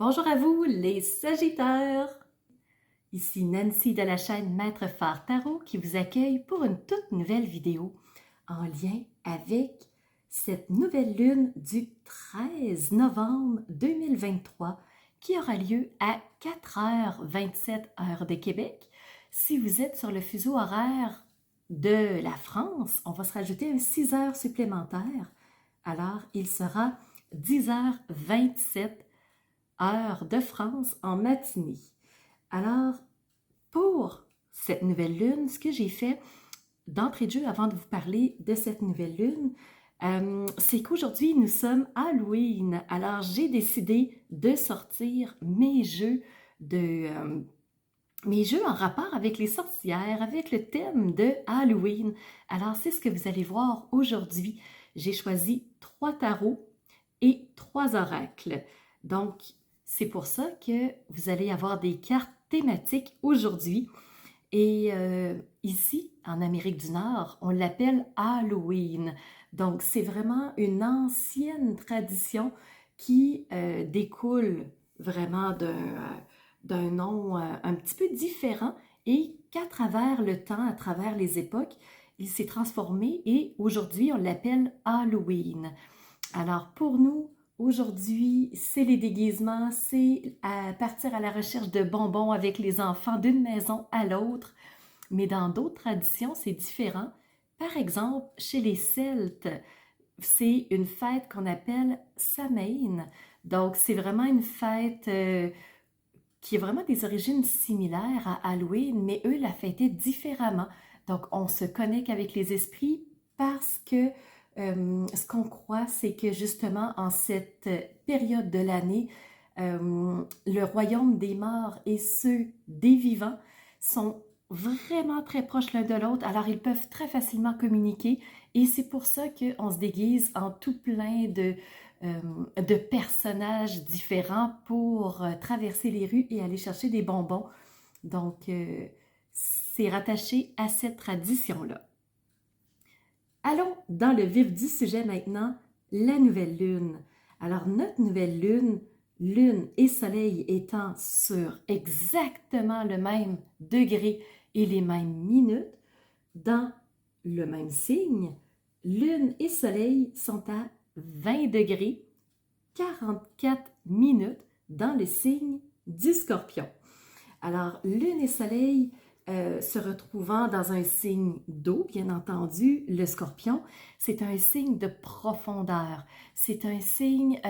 Bonjour à vous les Sagittaires! Ici Nancy de la chaîne Maître Phare Tarot qui vous accueille pour une toute nouvelle vidéo en lien avec cette nouvelle lune du 13 novembre 2023 qui aura lieu à 4h27 heure de Québec. Si vous êtes sur le fuseau horaire de la France, on va se rajouter un 6 heures supplémentaires. Alors, il sera 10h27 heure de France en matinée. Alors, pour cette nouvelle lune, ce que j'ai fait d'entrée de jeu avant de vous parler de cette nouvelle lune, c'est qu'aujourd'hui, nous sommes Halloween. Alors, j'ai décidé de sortir mes jeux en rapport avec les sorcières, avec le thème de Halloween. Alors, c'est ce que vous allez voir aujourd'hui. J'ai choisi 3 tarots et 3 oracles. Donc, c'est pour ça que vous allez avoir des cartes thématiques aujourd'hui. Et ici, en Amérique du Nord, on l'appelle Halloween. Donc, c'est vraiment une ancienne tradition qui découle vraiment d'un nom un petit peu différent et qu'à travers le temps, à travers les époques, il s'est transformé et aujourd'hui, on l'appelle Halloween. Alors, pour nous, aujourd'hui, c'est les déguisements, c'est partir à la recherche de bonbons avec les enfants d'une maison à l'autre. Mais dans d'autres traditions, c'est différent. Par exemple, chez les Celtes, c'est une fête qu'on appelle Samhain. Donc, c'est vraiment une fête qui a vraiment des origines similaires à Halloween, mais eux la fêtaient différemment. Donc, on se connecte avec les esprits parce que ce qu'on croit, c'est que justement, en cette période de l'année, le royaume des morts et ceux des vivants sont vraiment très proches l'un de l'autre, alors ils peuvent très facilement communiquer et c'est pour ça qu'on se déguise en tout plein de personnages différents pour traverser les rues et aller chercher des bonbons. Donc, c'est rattaché à cette tradition-là. Allons dans le vif du sujet maintenant, la nouvelle lune. Alors, notre nouvelle lune, lune et soleil étant sur exactement le même degré et les mêmes minutes, dans le même signe, lune et soleil sont à 20 degrés, 44 minutes dans le signe du Scorpion. Alors, lune et soleil se retrouvant dans un signe d'eau, bien entendu, le Scorpion, c'est un signe de profondeur. C'est un signe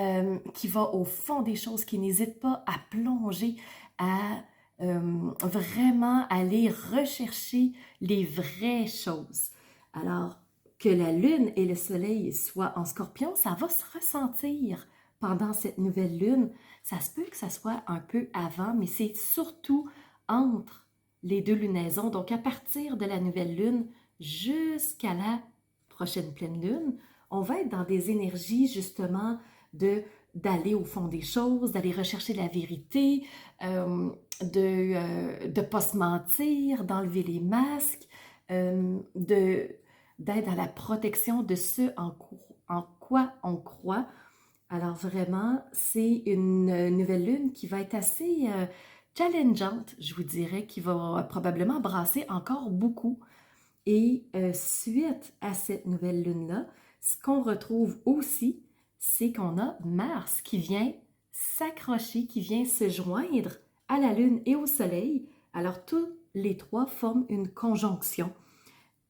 qui va au fond des choses, qui n'hésite pas à plonger, à vraiment aller rechercher les vraies choses. Alors, que la lune et le soleil soient en Scorpion, ça va se ressentir pendant cette nouvelle lune. Ça se peut que ça soit un peu avant, mais c'est surtout entre les deux lunaisons. Donc, à partir de la nouvelle lune jusqu'à la prochaine pleine lune, on va être dans des énergies justement d'aller au fond des choses, d'aller rechercher la vérité, de ne pas se mentir, d'enlever les masques, d'être dans la protection de ce en quoi on croit. Alors vraiment, c'est une nouvelle lune qui va être assez challengeante, je vous dirais, qui va probablement brasser encore beaucoup. Et suite à cette nouvelle lune-là, ce qu'on retrouve aussi, c'est qu'on a Mars qui vient s'accrocher, qui vient se joindre à la lune et au soleil. Alors tous les trois forment une conjonction.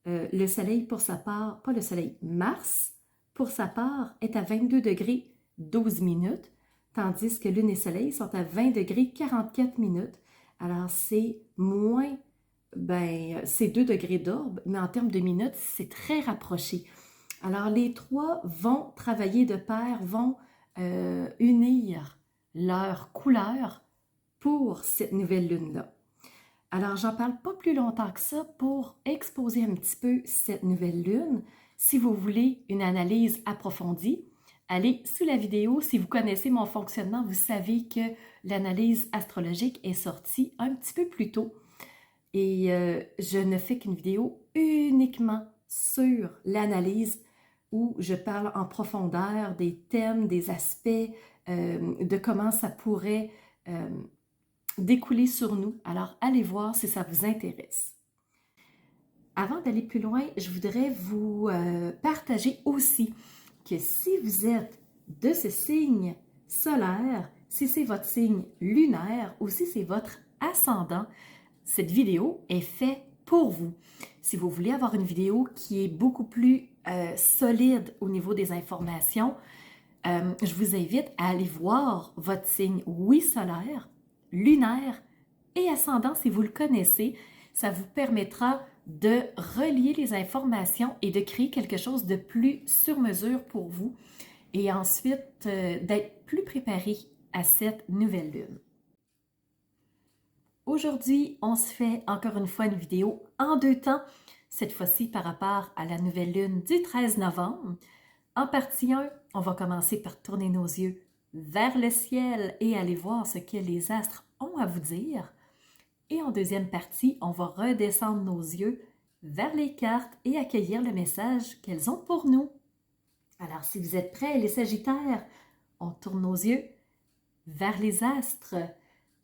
Le soleil pour sa part, pas le soleil, Mars pour sa part est à 22 degrés 12 minutes, tandis que lune et soleil sont à 20 degrés 44 minutes. Alors c'est moins, c'est 2 degrés d'orbe, mais en termes de minutes, c'est très rapproché. Alors les trois vont travailler de pair, vont unir leurs couleurs pour cette nouvelle lune-là. Alors, j'en parle pas plus longtemps que ça pour exposer un petit peu cette nouvelle lune. Si vous voulez une analyse approfondie, allez sous la vidéo. Si vous connaissez mon fonctionnement, vous savez que l'analyse astrologique est sortie un petit peu plus tôt. Et je ne fais qu'une vidéo uniquement sur l'analyse où je parle en profondeur des thèmes, des aspects, de comment ça pourrait découler sur nous. Alors, allez voir si ça vous intéresse. Avant d'aller plus loin, je voudrais vous partager aussi que si vous êtes de ce signe solaire, si c'est votre signe lunaire ou si c'est votre ascendant, cette vidéo est faite pour vous. Si vous voulez avoir une vidéo qui est beaucoup plus solide au niveau des informations, je vous invite à aller voir votre signe, oui, solaire, lunaire et ascendant si vous le connaissez. Ça vous permettra de relier les informations et de créer quelque chose de plus sur mesure pour vous et ensuite d'être plus préparé à cette nouvelle lune. Aujourd'hui, on se fait encore une fois une vidéo en 2 temps, cette fois-ci par rapport à la nouvelle lune du 13 novembre. En partie 1, on va commencer par tourner nos yeux vers le ciel et aller voir ce que les astres ont à vous dire. Et en deuxième partie, on va redescendre nos yeux vers les cartes et accueillir le message qu'elles ont pour nous. Alors, si vous êtes prêts, les Sagittaires, on tourne nos yeux vers les astres.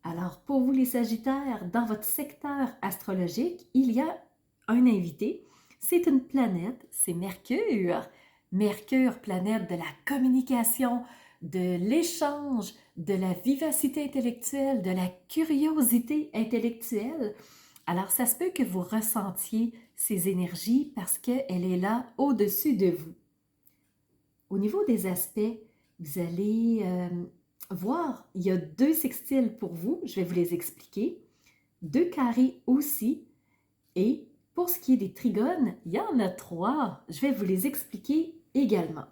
Alors, pour vous les Sagittaires, dans votre secteur astrologique, il y a un invité. C'est une planète, c'est Mercure. Mercure, planète de la communication, de l'échange, de la vivacité intellectuelle, de la curiosité intellectuelle. Alors, ça se peut que vous ressentiez ces énergies parce qu'elle est là au-dessus de vous. Au niveau des aspects, vous allez voir, il y a 2 sextiles pour vous, je vais vous les expliquer, 2 carrés aussi, et pour ce qui est des trigones, il y en a 3, je vais vous les expliquer également.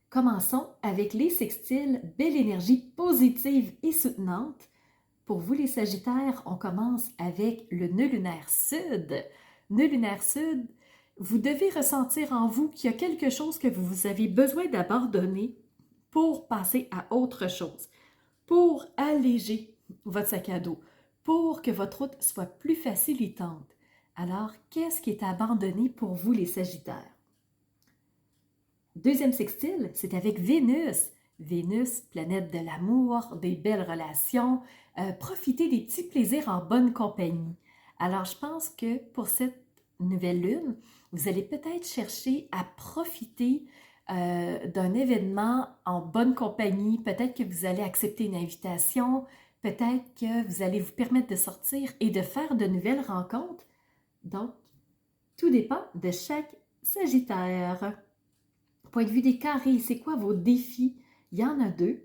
Commençons avec les sextiles, belle énergie positive et soutenante. Pour vous les Sagittaires, on commence avec le nœud lunaire sud. Nœud lunaire sud, vous devez ressentir en vous qu'il y a quelque chose que vous avez besoin d'abandonner pour passer à autre chose, pour alléger votre sac à dos, pour que votre route soit plus facilitante. Alors, qu'est-ce qui est abandonné pour vous les Sagittaires? Deuxième sextile, c'est avec Vénus. Vénus, planète de l'amour, des belles relations, profiter des petits plaisirs en bonne compagnie. Alors, je pense que pour cette nouvelle lune, vous allez peut-être chercher à profiter d'un événement en bonne compagnie. Peut-être que vous allez accepter une invitation, peut-être que vous allez vous permettre de sortir et de faire de nouvelles rencontres. Donc, tout dépend de chaque Sagittaire. Point de vue des carrés, c'est quoi vos défis? Il y en a 2.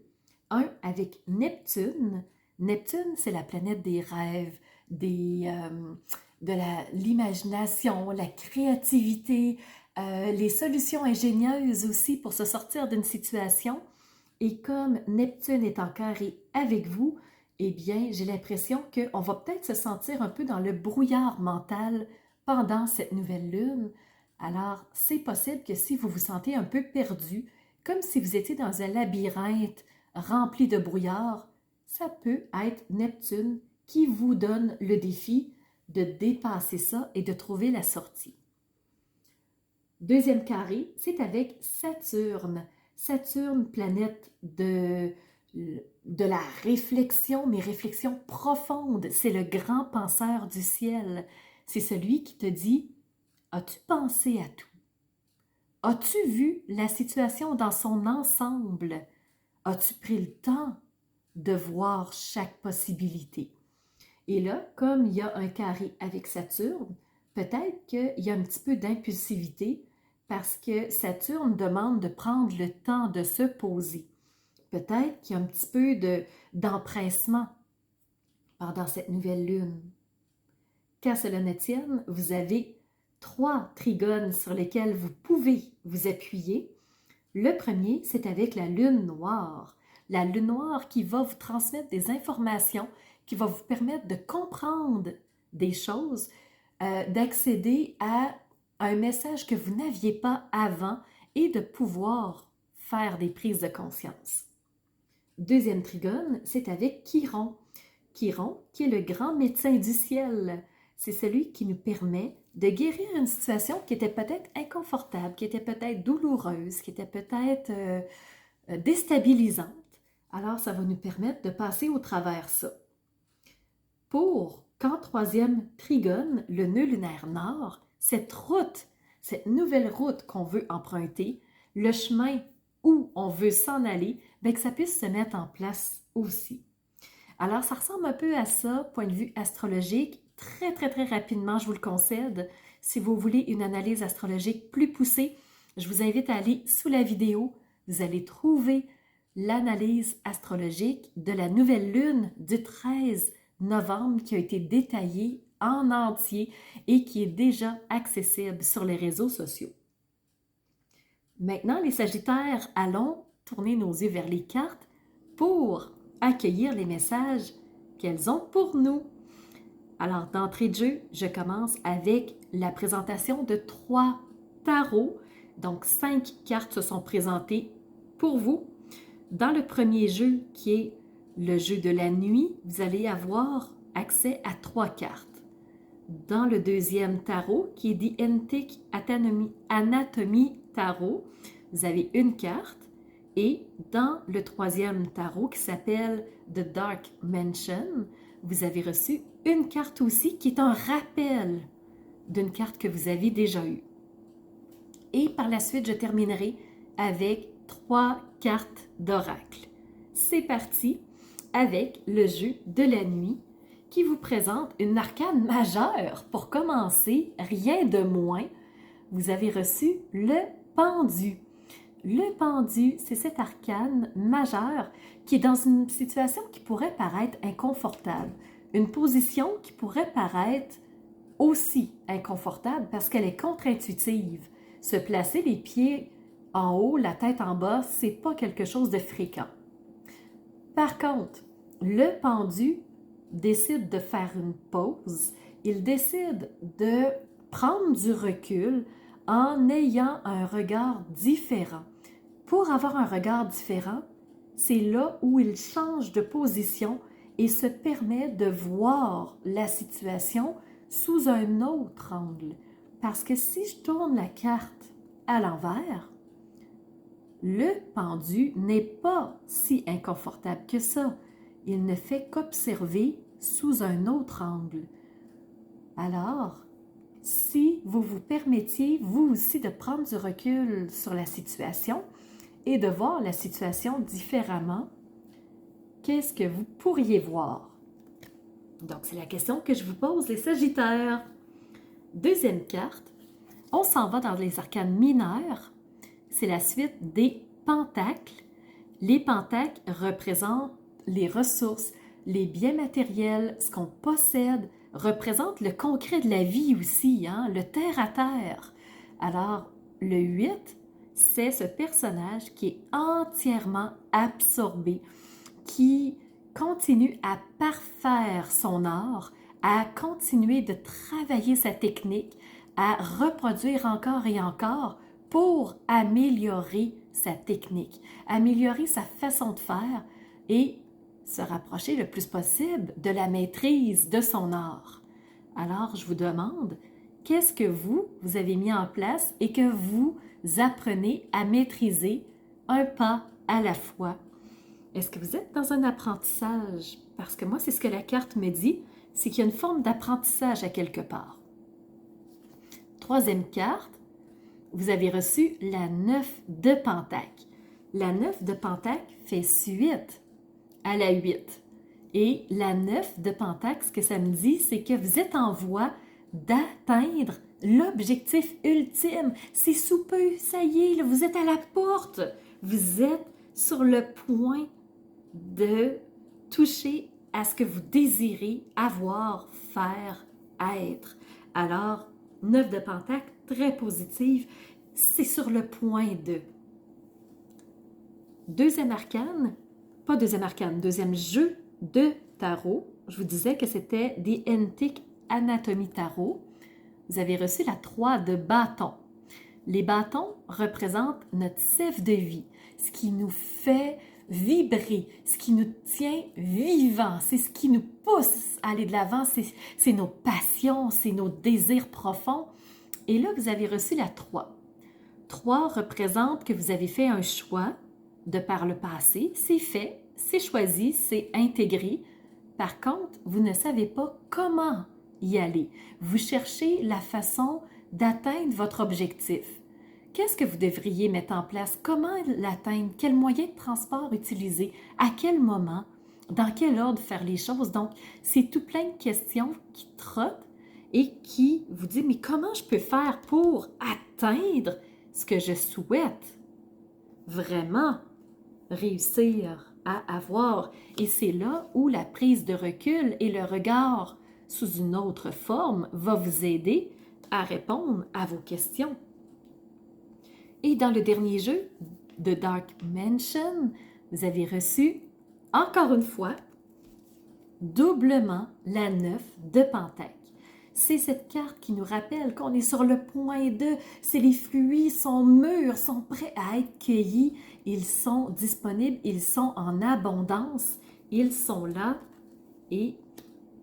Un avec Neptune. Neptune, c'est la planète des rêves, de l'imagination, la créativité, les solutions ingénieuses aussi pour se sortir d'une situation. Et comme Neptune est en carré avec vous, eh bien, j'ai l'impression qu'on va peut-être se sentir un peu dans le brouillard mental pendant cette nouvelle lune. Alors, c'est possible que si vous vous sentez un peu perdu, comme si vous étiez dans un labyrinthe rempli de brouillard, ça peut être Neptune qui vous donne le défi de dépasser ça et de trouver la sortie. Deuxième carré, c'est avec Saturne. Saturne, planète de la réflexion, mais réflexion profonde. C'est le grand penseur du ciel. C'est celui qui te dit: as-tu pensé à tout? As-tu vu la situation dans son ensemble? As-tu pris le temps de voir chaque possibilité? Et là, comme il y a un carré avec Saturne, peut-être qu'il y a un petit peu d'impulsivité parce que Saturne demande de prendre le temps de se poser. Peut-être qu'il y a un petit peu d'empressement pendant cette nouvelle lune. Qu'à cela ne tienne, vous avez 3 trigones sur lesquels vous pouvez vous appuyer. Le premier, c'est avec la lune noire. La lune noire qui va vous transmettre des informations, qui va vous permettre de comprendre des choses, d'accéder à un message que vous n'aviez pas avant et de pouvoir faire des prises de conscience. Deuxième trigone, c'est avec Chiron. Chiron, qui est le grand médecin du ciel. C'est celui qui nous permet de guérir une situation qui était peut-être inconfortable, qui était peut-être douloureuse, qui était peut-être déstabilisantes. Alors, ça va nous permettre de passer au travers ça. Pour qu'en troisième trigone, le nœud lunaire nord, cette route, cette nouvelle route qu'on veut emprunter, le chemin où on veut s'en aller, bien que ça puisse se mettre en place aussi. Alors, ça ressemble un peu à ça, point de vue astrologique. Très, très, très rapidement, je vous le concède. Si vous voulez une analyse astrologique plus poussée, je vous invite à aller sous la vidéo. Vous allez trouver l'analyse astrologique de la nouvelle lune du 13 novembre qui a été détaillée en entier et qui est déjà accessible sur les réseaux sociaux. Maintenant, les Sagittaires, allons tourner nos yeux vers les cartes pour accueillir les messages qu'elles ont pour nous. Alors, d'entrée de jeu, je commence avec la présentation de 3 tarots. Donc, 5 cartes se sont présentées pour vous. Dans le premier jeu, qui est le jeu de la nuit, vous allez avoir accès à 3 cartes. Dans le deuxième tarot, qui est The Antique Anatomy Tarot, vous avez une carte. Et dans le troisième tarot, qui s'appelle The Dark Mansion, vous avez reçu une carte aussi, qui est un rappel d'une carte que vous avez déjà eue. Et par la suite, je terminerai avec 3 cartes d'oracle. C'est parti avec le jeu de la nuit qui vous présente une arcane majeure. Pour commencer, rien de moins, vous avez reçu le pendu. Le pendu, c'est cet arcane majeur qui est dans une situation qui pourrait paraître inconfortable, une position qui pourrait paraître aussi inconfortable parce qu'elle est contre-intuitive. Se placer les pieds en haut, la tête en bas, c'est pas quelque chose de fréquent. Par contre, le pendu décide de faire une pause, il décide de prendre du recul en ayant un regard différent. Pour avoir un regard différent, c'est là où il change de position et se permet de voir la situation sous un autre angle. Parce que si je tourne la carte à l'envers, le pendu n'est pas si inconfortable que ça. Il ne fait qu'observer sous un autre angle. Alors, si vous vous permettiez, vous aussi, de prendre du recul sur la situation et de voir la situation différemment, qu'est-ce que vous pourriez voir? Donc, c'est la question que je vous pose, les Sagittaires. Deuxième carte, on s'en va dans les arcanes mineurs. C'est la suite des pentacles. Les pentacles représentent les ressources, les biens matériels, ce qu'on possède, représentent le concret de la vie aussi, hein, le terre-à-terre. Alors, le 8, c'est ce personnage qui est entièrement absorbé, qui continue à parfaire son art, à continuer de travailler sa technique, à reproduire encore et encore pour améliorer sa technique, améliorer sa façon de faire et se rapprocher le plus possible de la maîtrise de son art. Alors, je vous demande, qu'est-ce que vous avez mis en place et que vous apprenez à maîtriser un pas à la fois? Est-ce que vous êtes dans un apprentissage? Parce que moi, c'est ce que la carte me dit, c'est qu'il y a une forme d'apprentissage à quelque part. Troisième carte, vous avez reçu la 9 de Pentacle. La 9 de Pentacle fait suite à la 8. Et la 9 de Pentacle, ce que ça me dit, c'est que vous êtes en voie d'atteindre l'objectif ultime. C'est sous peu, ça y est, là, vous êtes à la porte. Vous êtes sur le point de toucher à ce que vous désirez avoir, faire, être. Alors, 9 de Pentacle, très positive, c'est sur le point de. Deuxième arcane, pas deuxième arcane, deuxième jeu de tarot. Je vous disais que c'était The Antique Anatomy Tarot. Vous avez reçu la 3 de bâton. Les bâtons représentent notre sève de vie, ce qui nous fait vibrer, ce qui nous tient vivants, c'est ce qui nous pousse à aller de l'avant, c'est nos passions, c'est nos désirs profonds. Et là, vous avez reçu la 3. 3 représente que vous avez fait un choix de par le passé, c'est fait, c'est choisi, c'est intégré. Par contre, vous ne savez pas comment y aller. Vous cherchez la façon d'atteindre votre objectif. Qu'est-ce que vous devriez mettre en place? Comment l'atteindre? Quel moyen de transport utiliser? À quel moment? Dans quel ordre faire les choses? Donc, c'est tout plein de questions qui trottent et qui vous disent, mais comment je peux faire pour atteindre ce que je souhaite vraiment réussir à avoir? Et c'est là où la prise de recul et le regard sous une autre forme va vous aider à répondre à vos questions. Et dans le dernier jeu de Dark Mansion, vous avez reçu, encore une fois, doublement la 9 de Pentacle. C'est cette carte qui nous rappelle qu'on est sur le point de, c'est les fruits sont mûrs, sont prêts à être cueillis, ils sont disponibles, ils sont en abondance, ils sont là et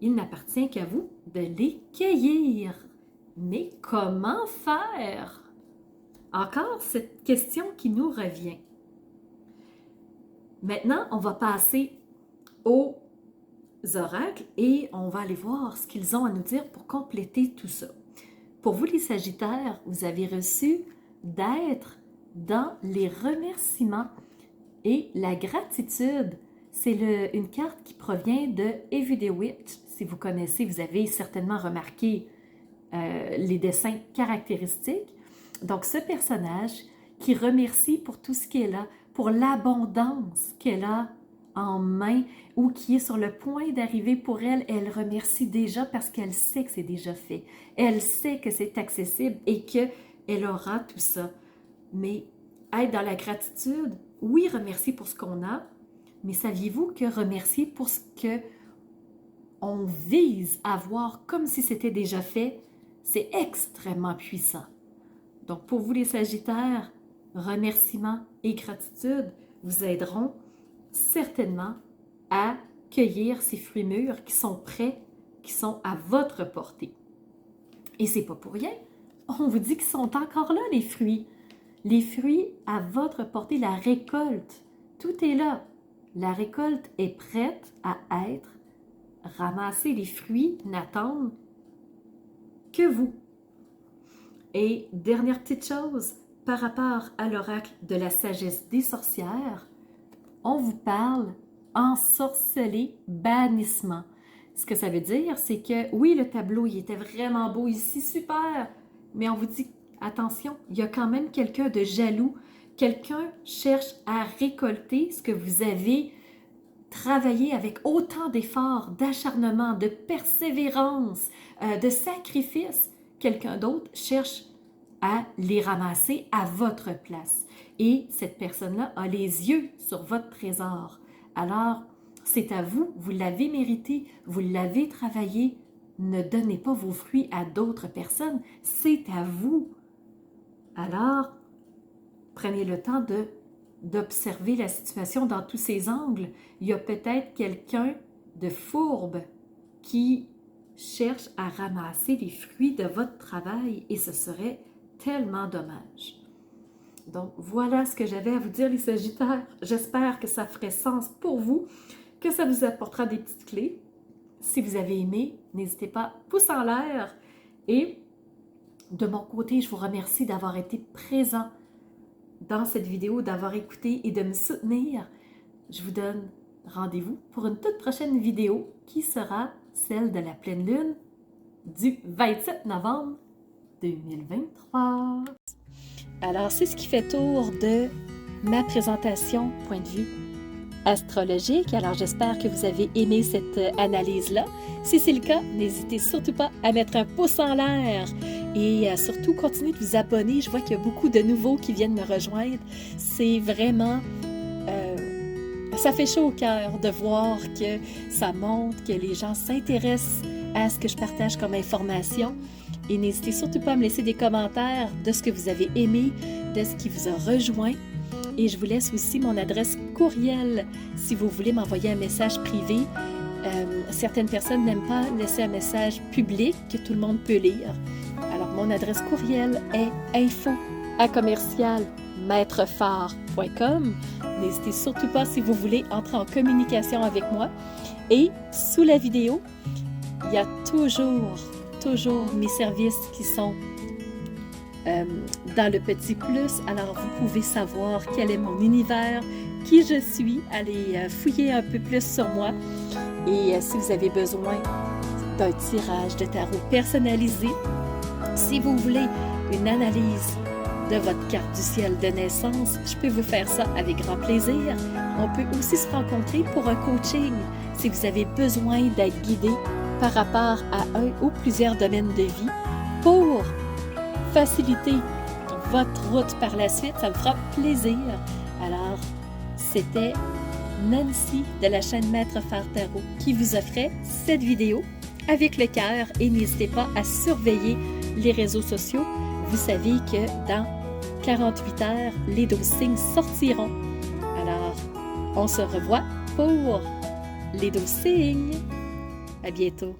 il n'appartient qu'à vous de les cueillir. Mais comment faire? Encore cette question qui nous revient. Maintenant, on va passer aux oracles et on va aller voir ce qu'ils ont à nous dire pour compléter tout ça. Pour vous les Sagittaires, vous avez reçu d'être dans les remerciements et la gratitude. C'est une carte qui provient de Evie DeWitt. Si vous connaissez, vous avez certainement remarqué les dessins caractéristiques. Donc, ce personnage qui remercie pour tout ce qu'elle a, pour l'abondance qu'elle a en main ou qui est sur le point d'arriver pour elle, elle remercie déjà parce qu'elle sait que c'est déjà fait. Elle sait que c'est accessible et qu'elle aura tout ça. Mais être dans la gratitude, oui, remercier pour ce qu'on a, mais saviez-vous que remercier pour ce qu'on vise à voir comme si c'était déjà fait, c'est extrêmement puissant. Donc, pour vous les Sagittaires, remerciements et gratitude vous aideront certainement à cueillir ces fruits mûrs qui sont prêts, qui sont à votre portée. Et c'est pas pour rien, on vous dit qu'ils sont encore là, les fruits. Les fruits à votre portée, la récolte, tout est là. La récolte est prête à être ramassée. Les fruits n'attendent que vous. Et dernière petite chose, par rapport à l'oracle de la sagesse des sorcières, on vous parle ensorcelé, bannissement. Ce que ça veut dire, c'est que oui, le tableau, il était vraiment beau ici, super, mais on vous dit, attention, il y a quand même quelqu'un de jaloux. Quelqu'un cherche à récolter ce que vous avez travaillé avec autant d'efforts, d'acharnement, de persévérance, de sacrifice. Quelqu'un d'autre cherche à les ramasser à votre place. Et cette personne-là a les yeux sur votre trésor. Alors, c'est à vous, vous l'avez mérité, vous l'avez travaillé. Ne donnez pas vos fruits à d'autres personnes, c'est à vous. Alors, prenez le temps d'observer la situation dans tous ses angles. Il y a peut-être quelqu'un de fourbe qui cherche à ramasser les fruits de votre travail et ce serait tellement dommage. Donc, voilà ce que j'avais à vous dire, les Sagittaires. J'espère que ça ferait sens pour vous, que ça vous apportera des petites clés. Si vous avez aimé, n'hésitez pas, pouce en l'air. Et de mon côté, je vous remercie d'avoir été présent dans cette vidéo, d'avoir écouté et de me soutenir. Je vous donne rendez-vous pour une toute prochaine vidéo qui sera celle de la pleine lune du 27 novembre 2023. Alors, c'est ce qui fait tour de ma présentation point de vue astrologique. Alors, j'espère que vous avez aimé cette analyse-là. Si c'est le cas, n'hésitez surtout pas à mettre un pouce en l'air et surtout continuez de vous abonner. Je vois qu'il y a beaucoup de nouveaux qui viennent me rejoindre. C'est vraiment... ça fait chaud au cœur de voir que ça montre, que les gens s'intéressent à ce que je partage comme information. Et n'hésitez surtout pas à me laisser des commentaires de ce que vous avez aimé, de ce qui vous a rejoint. Et je vous laisse aussi mon adresse courriel si vous voulez m'envoyer un message privé. Certaines personnes n'aiment pas laisser un message public que tout le monde peut lire. Alors, mon adresse courriel est info@commercial maîtrephare.com. N'hésitez surtout pas si vous voulez entrer en communication avec moi. Et sous la vidéo, il y a toujours mes services qui sont dans le petit plus. Alors, vous pouvez savoir quel est mon univers, qui je suis, allez fouiller un peu plus sur moi. Et si vous avez besoin d'un tirage de tarot personnalisé, si vous voulez une analyse de votre carte du ciel de naissance, je peux vous faire ça avec grand plaisir. On peut aussi se rencontrer pour un coaching si vous avez besoin d'être guidé par rapport à un ou plusieurs domaines de vie pour faciliter votre route par la suite. Ça me fera plaisir. Alors, c'était Nancy de la chaîne Maître Phare Tarot qui vous offrait cette vidéo avec le cœur et n'hésitez pas à surveiller les réseaux sociaux. Vous savez que dans 48 heures, les 12 signes sortiront. Alors, on se revoit pour les 12 signes. À bientôt.